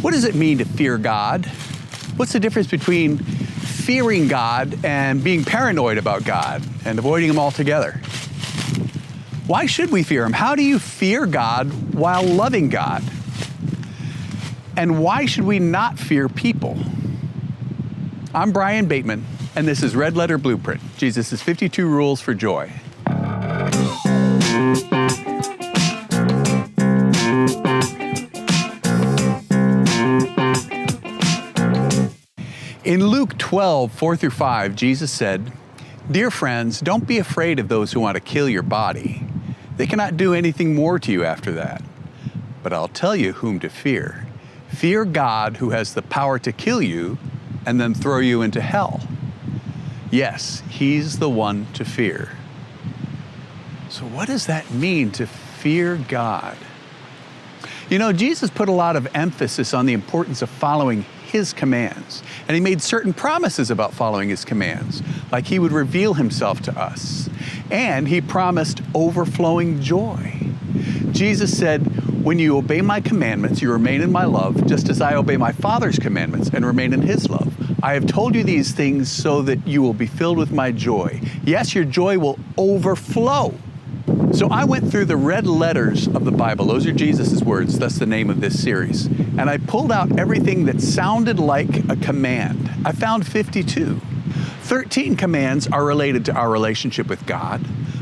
What does it mean to fear God? What's the difference between fearing God and being paranoid about God and avoiding Him altogether? Why should we fear Him? How do you fear God while loving God? And why should we not fear people? I'm Brian Bateman, and this is Red Letter Blueprint, Jesus' 52 Rules for Joy. In Luke 12, 4 through 5, Jesus said, "Dear friends, don't be afraid of those who want to kill your body. They cannot do anything more to you after that. But I'll tell you whom to fear. Fear God, who has the power to kill you and then throw you into hell. Yes, He's the one to fear." So what does that mean, to fear God? You know, Jesus put a lot of emphasis on the importance of following His commands. And He made certain promises about following His commands, like He would reveal Himself to us. And He promised overflowing joy. Jesus said, "When you obey my commandments, you remain in my love, just as I obey my Father's commandments and remain in His love. I have told you these things so that you will be filled with my joy. Yes, your joy will overflow." So I went through the red letters of the Bible. Those are Jesus' words. That's the name of this series. And I pulled out everything that sounded like a command. I found 52. 13 commands are related to our relationship with God.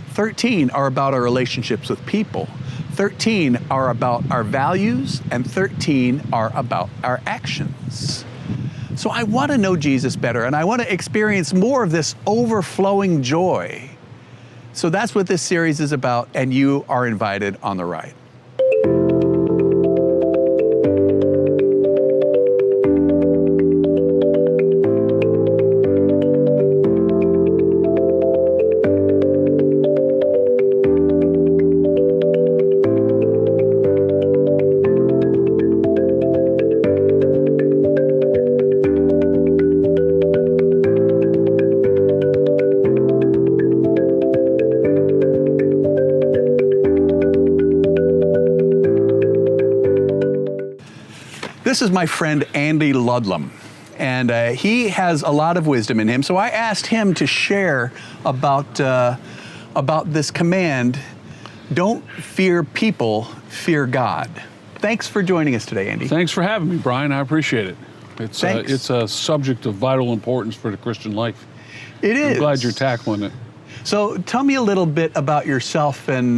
13 are about our relationships with people. 13 are about our values, and 13 are about our actions. So I want to know Jesus better, and I want to experience more of this overflowing joy. So that's what this series is about, and you are invited on the ride. This is my friend Andy Ludlum, and he has a lot of wisdom in him. So I asked him to share about this command: don't fear people, fear God. Thanks for joining us today, Andy. Thanks for having me, Brian. I appreciate it. It's a subject of vital importance for the Christian life. It is. I'm glad you're tackling it. So tell me a little bit about yourself and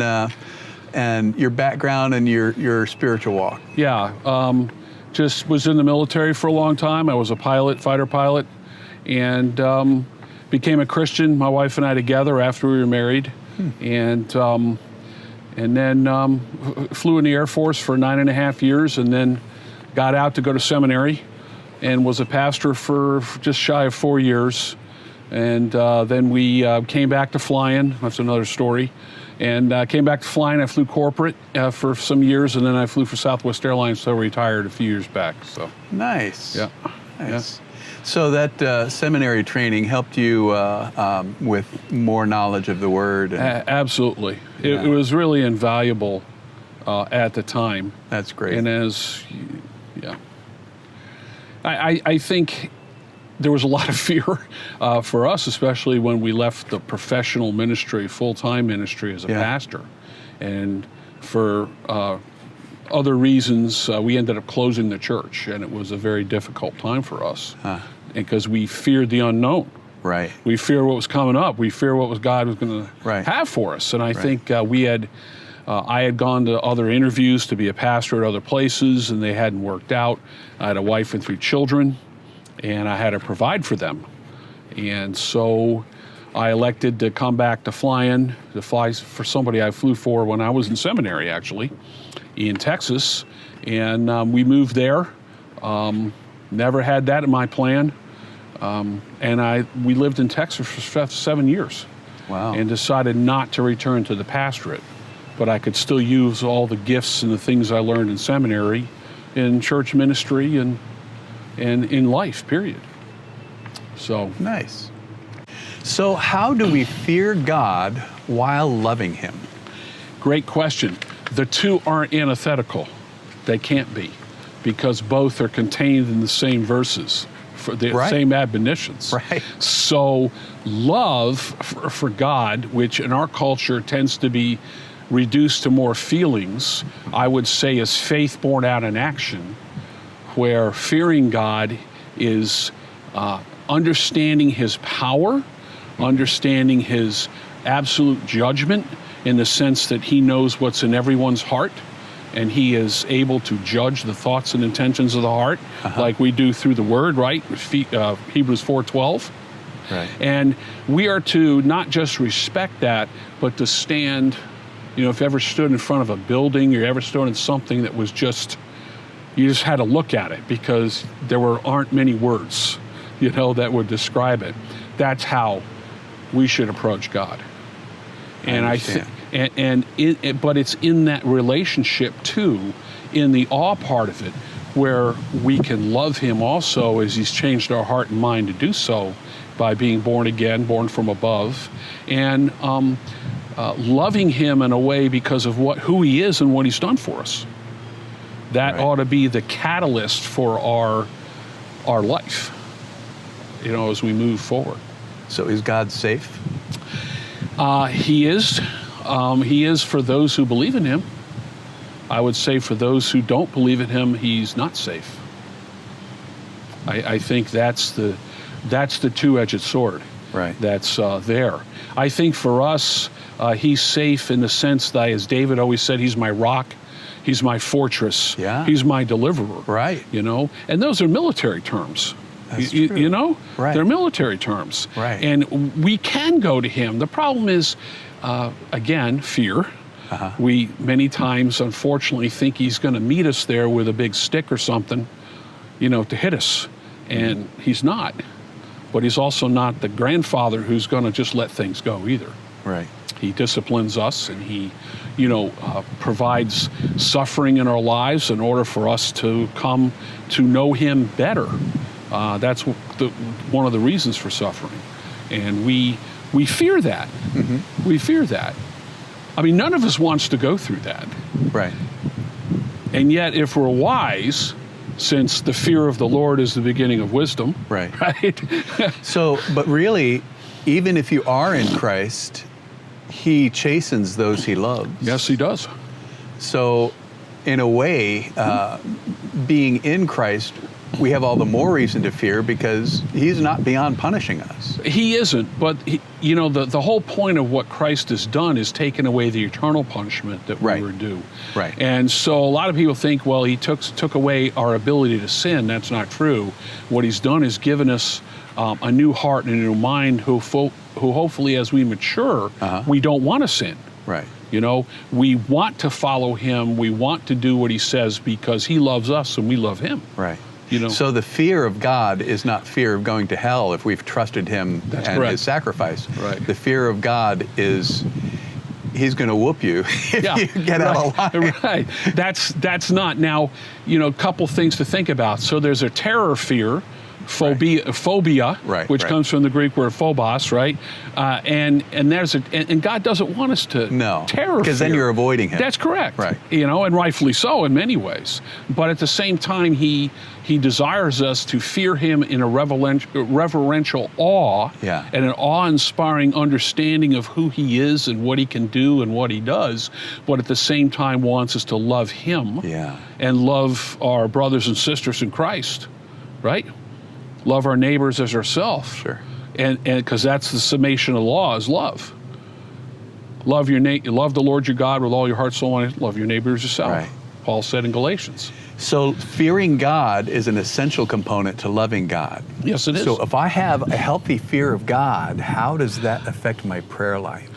your background and your spiritual walk. Yeah. Just was in the military for a long time. I was a pilot, fighter pilot, and became a Christian, my wife and I together, after we were married. And then flew in the Air Force for 9.5 years, and then got out to go to seminary and was a pastor for just shy of 4 years. And then we came back to flying. That's another story. And came back to flying. I flew corporate for some years, and then I flew for Southwest Airlines, so I retired a few years back. So nice. Yeah. Nice. Yeah. So that seminary training helped you with more knowledge of the Word. Absolutely. It was really invaluable at the time. That's great. And I think there was a lot of fear for us, especially when we left the professional ministry, full-time ministry as a pastor. And for other reasons, we ended up closing the church, and it was a very difficult time for us because we feared the unknown. Right. We feared what was coming up. We feared what God was going to have for us. And I think I had gone to other interviews to be a pastor at other places, and they hadn't worked out. I had a wife and 3 children, and I had to provide for them. And so I elected to come back to flying, to fly for somebody I flew for when I was in seminary, actually, in Texas. And we moved there. Never had that in my plan. And we lived in Texas for 7 years. Wow. And decided not to return to the pastorate. But I could still use all the gifts and the things I learned in seminary in church ministry and in life, period. So nice. So how do we fear God while loving Him? Great question. The two aren't antithetical. They can't be. because both are contained in the same verses, for the same admonitions. Right. So love for God, which in our culture tends to be reduced to more feelings, I would say is faith born out in action, where fearing God is understanding his power, understanding his absolute judgment in the sense that he knows what's in everyone's heart, and he is able to judge the thoughts and intentions of the heart, like we do through the word, right? Hebrews 4:12. Right. And we are to not just respect that, but to stand, if you ever stood in front of a building, or you ever stood in something that was just, you just had to look at it because aren't many words, that would describe it. That's how we should approach God. And I think, but it's in that relationship too, in the awe part of it, where we can love him also as he's changed our heart and mind to do so by being born again, born from above, and loving him in a way because of who he is and what he's done for us. That ought to be the catalyst for our life, as we move forward. So is God safe? He is. He is for those who believe in him. I would say for those who don't believe in him, he's not safe. I think that's the two-edged sword. Right. That's there. I think for us, he's safe in the sense that, as David always said, he's my rock, he's my fortress, he's my deliverer. Right. And those are military terms. That's true. Right. They're military terms. Right. And we can go to him. The problem is, again, fear. We many times, unfortunately, think he's going to meet us there with a big stick or something, to hit us. And he's not. But he's also not the grandfather who's going to just let things go either. Right. He disciplines us, and he, provides suffering in our lives in order for us to come to know him better. That's one of the reasons for suffering. And we fear that. Mm-hmm. We fear that. I mean, none of us wants to go through that. Right. And yet, if we're wise, since the fear of the Lord is the beginning of wisdom. Right. Right? So, but really, even if you are in Christ, he chastens those he loves. Yes, he does. So, in a way, being in Christ, we have all the more reason to fear because he's not beyond punishing us. He isn't, but the whole point of what Christ has done is taken away the eternal punishment that we were due. Right. And so a lot of people think, well, he took away our ability to sin. That's not true. What he's done is given us a new heart and a new mind who hopefully as we mature, we don't want to sin. Right. We want to follow him. We want to do what he says because he loves us and we love him. Right. So the fear of God is not fear of going to hell if we've trusted him his sacrifice. Right. The fear of God is he's going to whoop you if you get out of line. Right. That's not. Now, a couple things to think about. So there's a terror fear, phobia, which comes from the Greek word phobos, right? And God doesn't want us to terror because then you're avoiding him. That's correct. Right. And rightfully so in many ways. But at the same time, he desires us to fear him in a reverential awe and an awe-inspiring understanding of who he is and what he can do and what he does, but at the same time wants us to love him and love our brothers and sisters in Christ, right? Love our neighbors as ourselves. Sure. And because that's the summation of the law is love. Love the Lord your God with all your heart, soul, and mind. Love your neighbor as yourself. Right. Paul said in Galatians. So fearing God is an essential component to loving God. Yes, it is. So if I have a healthy fear of God, how does that affect my prayer life?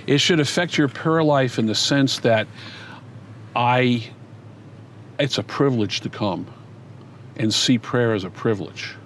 It should affect your prayer life in the sense that it's a privilege to come and see prayer as a privilege.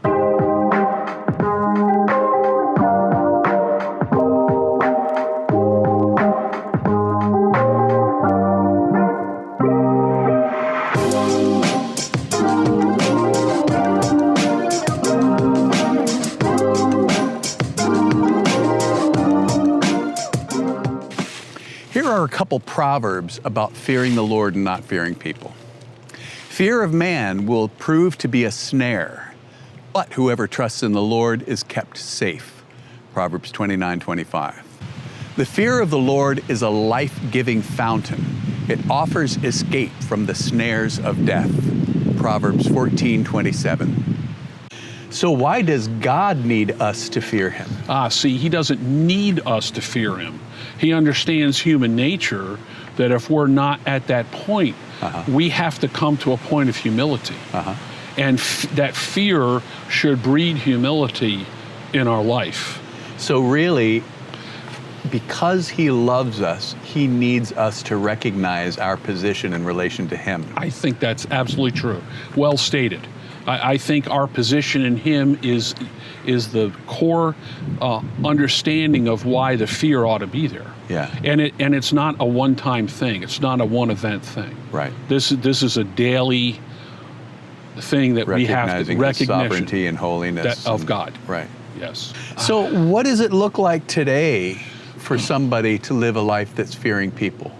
Here are a couple proverbs about fearing the Lord and not fearing people. Fear of man will prove to be a snare, but whoever trusts in the Lord is kept safe. Proverbs 29:25. The fear of the Lord is a life-giving fountain. It offers escape from the snares of death. Proverbs 14:27. So why does God need us to fear him? See, he doesn't need us to fear him. He understands human nature, that if we're not at that point, we have to come to a point of humility. And that fear should breed humility in our life. So really, because he loves us, he needs us to recognize our position in relation to him. I think that's absolutely true. Well stated. I think our position in him is the core understanding of why the fear ought to be there. Yeah. And it's not a one-time thing. It's not a one-event thing. Right. This is a daily thing that we have to recognize. Sovereignty and holiness of God. Right. Yes. So what does it look like today for somebody to live a life that's fearing people?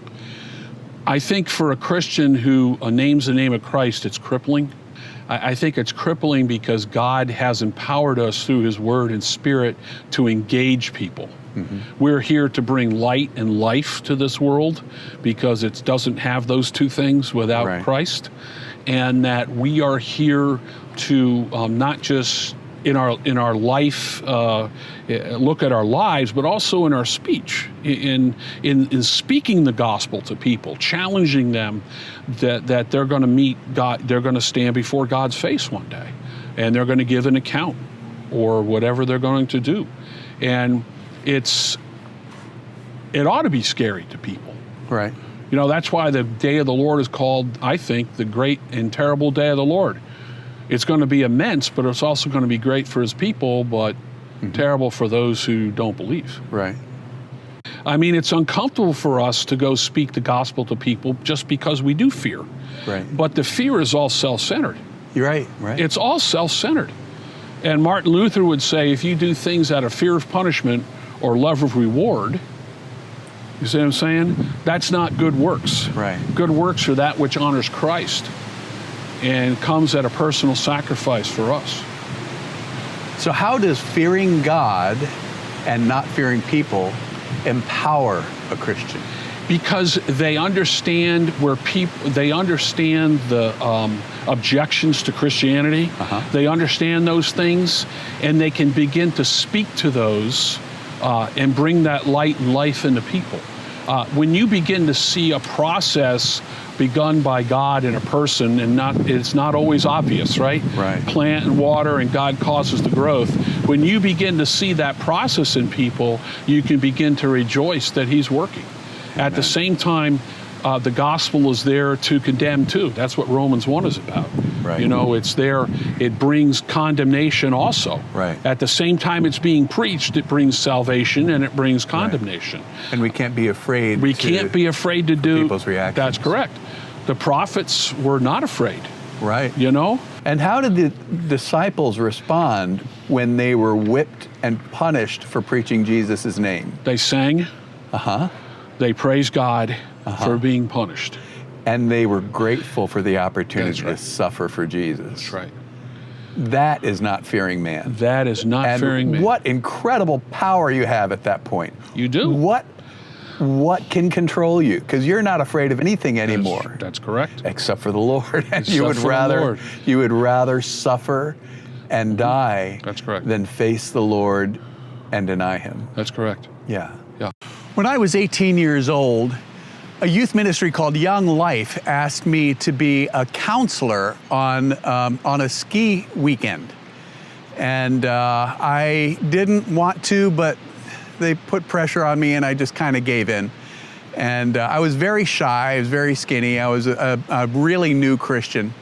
I think for a Christian who names the name of Christ, it's crippling. I think it's crippling because God has empowered us through his word and spirit to engage people. We're here to bring light and life to this world because it doesn't have those two things without Christ. And that we are here to not just in our life, look at our lives, but also in our speech, in speaking the gospel to people, challenging them that they're going to meet God, they're going to stand before God's face one day, and they're going to give an account or whatever they're going to do, and it ought to be scary to people. Right. You know, that's why the day of the Lord is called, I think, the great and terrible day of the Lord. It's going to be immense, but it's also going to be great for his people, but terrible for those who don't believe. Right. I mean, it's uncomfortable for us to go speak the gospel to people just because we do fear. Right. But the fear is all self-centered. You're right. Right. It's all self-centered. And Martin Luther would say, if you do things out of fear of punishment or love of reward, you see what I'm saying? That's not good works. Right. Good works are that which honors Christ and comes at a personal sacrifice for us. So how does fearing God and not fearing people empower a Christian? Because they understand they understand the objections to Christianity. They understand those things, and they can begin to speak to those and bring that light and life into people. When you begin to see a process begun by God in a person, and it's not always obvious, right? Right. Plant and water, and God causes the growth. When you begin to see that process in people, you can begin to rejoice that he's working. Amen. At the same time, the gospel is there to condemn too. That's what Romans 1 is about. Right. You know, it's there. It brings condemnation also. Right. At the same time it's being preached, it brings salvation and it brings condemnation. Right. And we can't be afraid. We can't be afraid to do people's reactions. That's correct. The prophets were not afraid. Right. You know? And how did the disciples respond when they were whipped and punished for preaching Jesus' name? They sang. They praised God for being punished. And they were grateful for the opportunity to suffer for Jesus. That's right. That is not fearing man. That is not fearing man. What incredible power you have at that point. You do. What can control you? Because you're not afraid of anything anymore. That's correct. Except for the Lord. And you would rather suffer and die That's correct. than face the Lord and deny him. That's correct. Yeah. Yeah. When I was 18 years old, a youth ministry called Young Life asked me to be a counselor on a ski weekend. And I didn't want to, but they put pressure on me and I just kind of gave in. And I was very shy, I was very skinny, I was a really new Christian.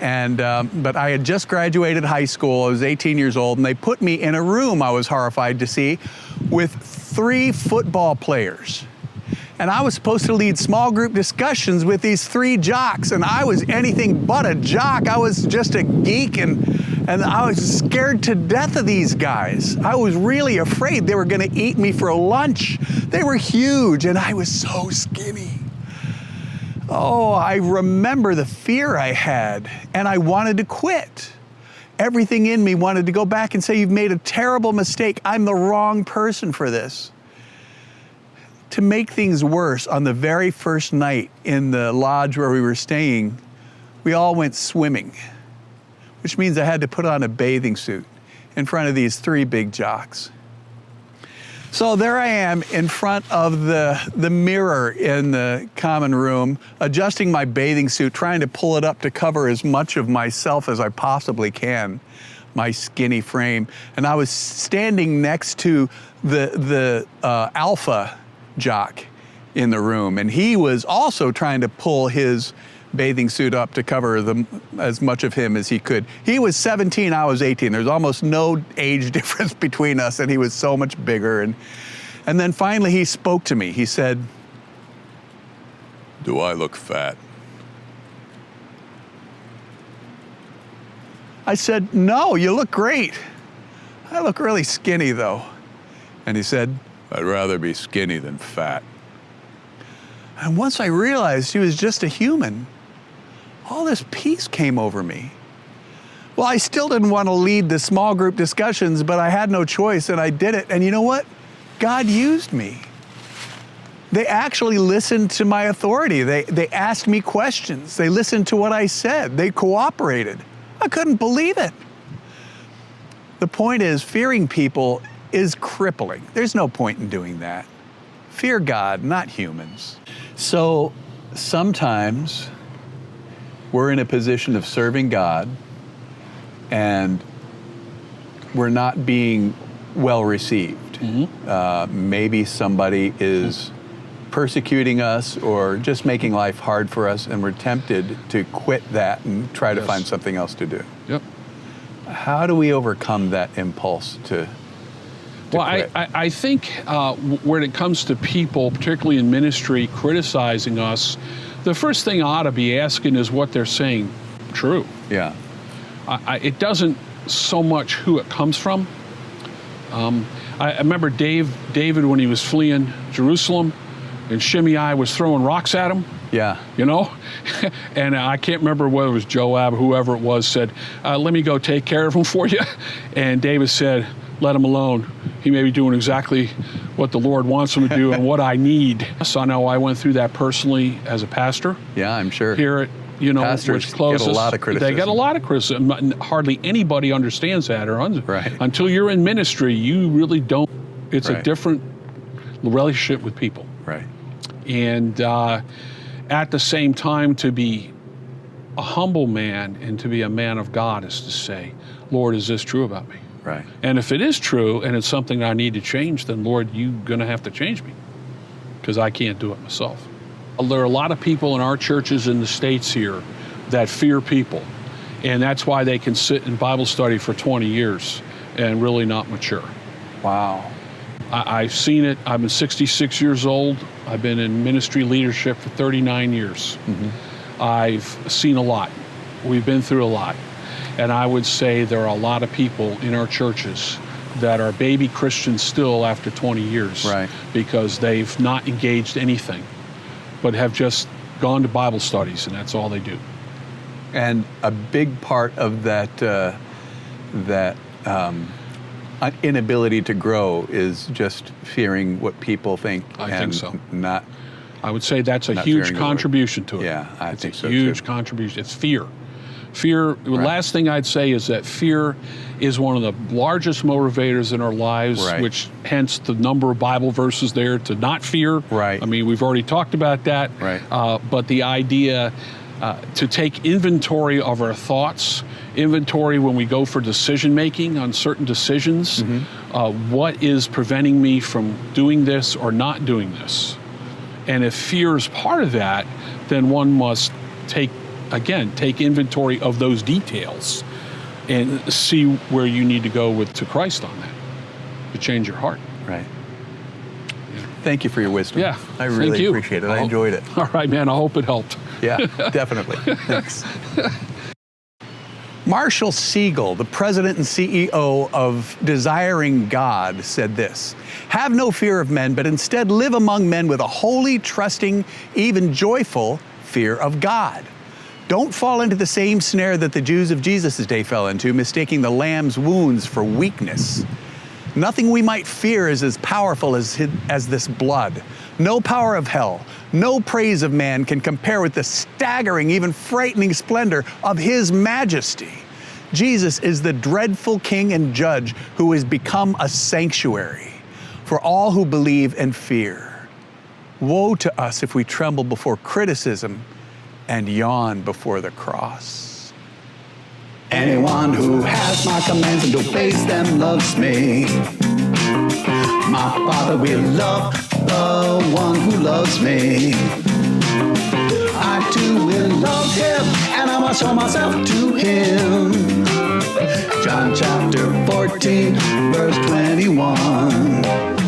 And but I had just graduated high school, I was 18 years old, and they put me in a room I was horrified to see with 3 football players. And I was supposed to lead small group discussions with these 3 jocks, and I was anything but a jock. I was just a geek, and I was scared to death of these guys. I was really afraid they were gonna eat me for lunch. They were huge, and I was so skinny. Oh, I remember the fear I had, and I wanted to quit. Everything in me wanted to go back and say, you've made a terrible mistake. I'm the wrong person for this. To make things worse, on the very first night in the lodge where we were staying, we all went swimming, which means I had to put on a bathing suit in front of these 3 big jocks. So there I am in front of the mirror in the common room, adjusting my bathing suit, trying to pull it up to cover as much of myself as I possibly can, my skinny frame. And I was standing next to the alpha jock in the room, and he was also trying to pull his bathing suit up to cover as much of him as he could. He was 17, I was 18. There's almost no age difference between us, and he was so much bigger. And then finally he spoke to me. He said, "Do I look fat?" I said, "No, you look great. I look really skinny though." And he said, "I'd rather be skinny than fat." And once I realized he was just a human, all this peace came over me. Well, I still didn't want to lead the small group discussions, but I had no choice, and I did it. And you know what? God used me. They actually listened to my authority. They asked me questions. They listened to what I said. They cooperated. I couldn't believe it. The point is, fearing people is crippling. There's no point in doing that. Fear God, not humans. So sometimes we're in a position of serving God and we're not being well received. Maybe somebody is persecuting us or just making life hard for us, and we're tempted to quit that and try to find something else to do. Yep. How do we overcome that impulse to Well, quit? I think when it comes to people, particularly in ministry, criticizing us, the first thing I ought to be asking is what they're saying true. Yeah. It doesn't so much who it comes from. I remember David when he was fleeing Jerusalem, and Shimei was throwing rocks at him. Yeah. You know? And I can't remember whether it was Joab, whoever it was, said, let me go take care of him for you. And David said, let him alone. He may be doing exactly what the Lord wants him to do and what I need. So I know I went through that personally as a pastor. Yeah, I'm sure. Here at, Pastors which closes, get a lot of criticism. They get a lot of criticism. Hardly anybody understands that until you're in ministry, you really don't. It's a different relationship with people. Right. And at the same time, to be a humble man and to be a man of God is to say, Lord, is this true about me? Right. And if it is true and it's something I need to change, then Lord, you're going to have to change me because I can't do it myself. There are a lot of people in our churches in the States here that fear people. And that's why they can sit in Bible study for 20 years and really not mature. Wow. I've seen it. I've been 66 years old. I've been in ministry leadership for 39 years. I've seen a lot. We've been through a lot. And I would say there are a lot of people in our churches that are baby Christians still after 20 years. Right. Because they've not engaged anything, but have just gone to Bible studies, and that's all they do. And a big part of that inability to grow is just fearing what people think. I think so. Not. I would say that's a huge contribution to it. Yeah, I think so too. It's a huge contribution. It's fear. Fear, the last thing I'd say is that fear is one of the largest motivators in our lives, which hence the number of Bible verses there to not fear. Right. I mean, we've already talked about that. Right. But the idea to take inventory of our thoughts, inventory when we go for decision making on certain decisions, what is preventing me from doing this or not doing this? And if fear is part of that, then one must take inventory of those details and see where you need to go to Christ on that to change your heart. Right. Yeah. Thank you for your wisdom. Yeah. I really appreciate it. I enjoyed it. All right, man. I hope it helped. Yeah, definitely. Thanks. Marshall Siegel, the president and CEO of Desiring God, said this: "Have no fear of men, but instead live among men with a holy, trusting, even joyful fear of God. Don't fall into the same snare that the Jews of Jesus' day fell into, mistaking the lamb's wounds for weakness. Nothing we might fear is as powerful as this blood. No power of hell, no praise of man can compare with the staggering, even frightening splendor of His majesty. Jesus is the dreadful King and Judge who has become a sanctuary for all who believe and fear. Woe to us if we tremble before criticism and yawn before the cross. Anyone who has my commands and obeys them loves me. My Father will love the one who loves me. I too will love Him, and I must show myself to Him. John chapter 14, verse 21.